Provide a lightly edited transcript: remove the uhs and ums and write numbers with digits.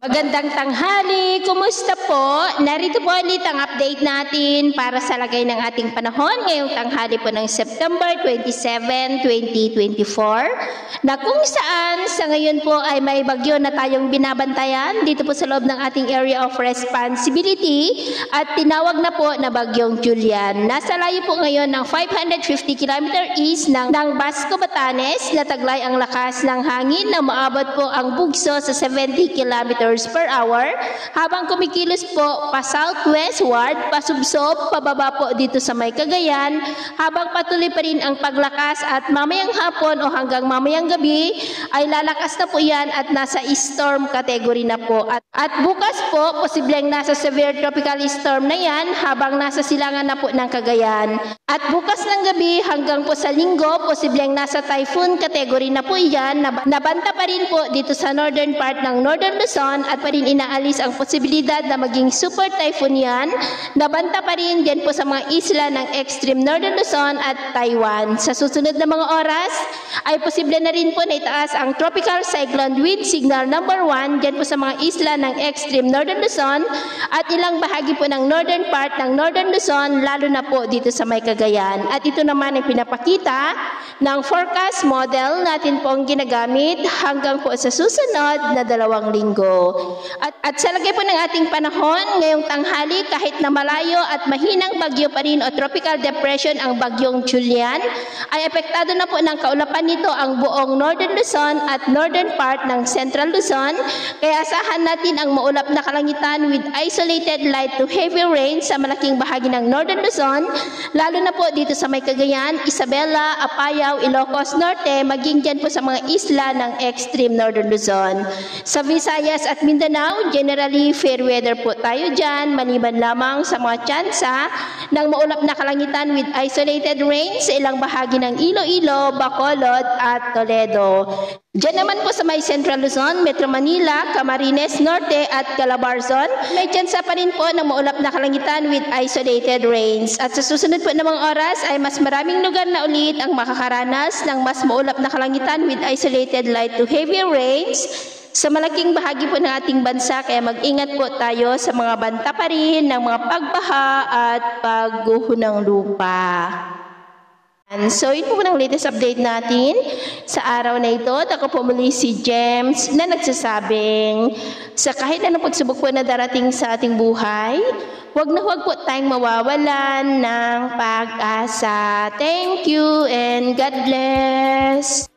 Magandang tanghali, kumusta po? Narito po ulit ang update natin para sa lagay ng ating panahon ngayong tanghali po ng September 27, 2024 na kung saan sa ngayon po ay may bagyo na tayong binabantayan dito po sa loob ng ating area of responsibility at tinawag na po na bagyong Julian. Nasa layo po ngayon ng 550 km east ng Basco, Batanes na taglay ang lakas ng hangin na maabot po ang bugso sa 70 km per hour habang kumikilos po pa southwestward, pasubsob, pababa po dito sa may Cagayan habang patuloy pa rin ang paglakas at mamayang hapon o hanggang mamayang gabi ay lalakas na po yan at nasa storm category na po at bukas po posibleng nasa severe tropical storm na yan habang nasa silangan na po ng Cagayan at bukas ng gabi hanggang po sa linggo posibleng nasa typhoon category na po yan nabanta pa rin po dito sa northern part ng Northern Luzon at pa rin inaalis ang posibilidad na maging super typhoon yan. Nabanta pa rin dyan po sa mga isla ng extreme Northern Luzon at Taiwan. Sa susunod na mga oras ay posible na rin po na itaas ang tropical cyclone wind signal number 1 dyan po sa mga isla ng extreme Northern Luzon at ilang bahagi po ng northern part ng Northern Luzon lalo na po dito sa may Cagayan. At ito naman ay pinapakita ng forecast model natin pong ginagamit hanggang po sa susunod na 2 linggo. At sa lagay po ng ating panahon, ngayong tanghali kahit na malayo at mahinang bagyo pa rin o tropical depression ang bagyong Julian, ay apektado na po ng kaulapan nito ang buong Northern Luzon at northern part ng Central Luzon. Kaya asahan natin ang maulap na kalangitan with isolated light to heavy rain sa malaking bahagi ng Northern Luzon, lalo na po dito sa may Cagayan, Isabela, Apayao, Ilocos Norte, maging dyan po sa mga isla ng extreme Northern Luzon. Sa Visayas at Mindanao, generally fair weather po tayo dyan, maliban lamang sa mga tsansa ng maulap na kalangitan with isolated rain sa ilang bahagi ng Iloilo, Bacolod at Toledo. Diyan naman po sa may Central Luzon, Metro Manila, Camarines Norte at Calabarzon, may tsansa pa rin po ng maulap na kalangitan with isolated rains. At sa susunod po na mga oras ay mas maraming lugar na ulit ang makakaranas ng mas maulap na kalangitan with isolated light to heavy rains sa malaking bahagi po ng ating bansa, kaya mag-ingat po tayo sa mga banta pa rin ng mga pagbaha at pagguho ng lupa. So, yun po ang latest update natin sa araw na ito. At ako po muli si James na nagsasabing sa kahit anong pagsubok po na darating sa ating buhay, huwag po tayong mawawalan ng pag-asa. Thank you and God bless.